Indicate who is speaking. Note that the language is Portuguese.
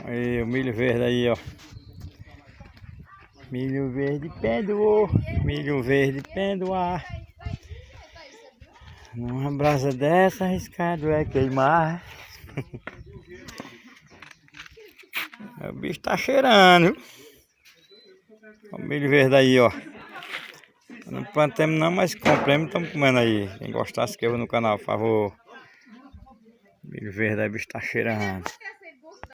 Speaker 1: Aí, o milho verde aí, ó. Milho verde pendurou, milho verde pendoar. Numa brasa dessa arriscado é queimar. O bicho tá cheirando, viu? O milho verde aí, ó. Não plantemos não, mas compremos e estamos comendo aí. Quem gostar, se inscreva no canal, por favor. Milho verde aí, o bicho tá cheirando.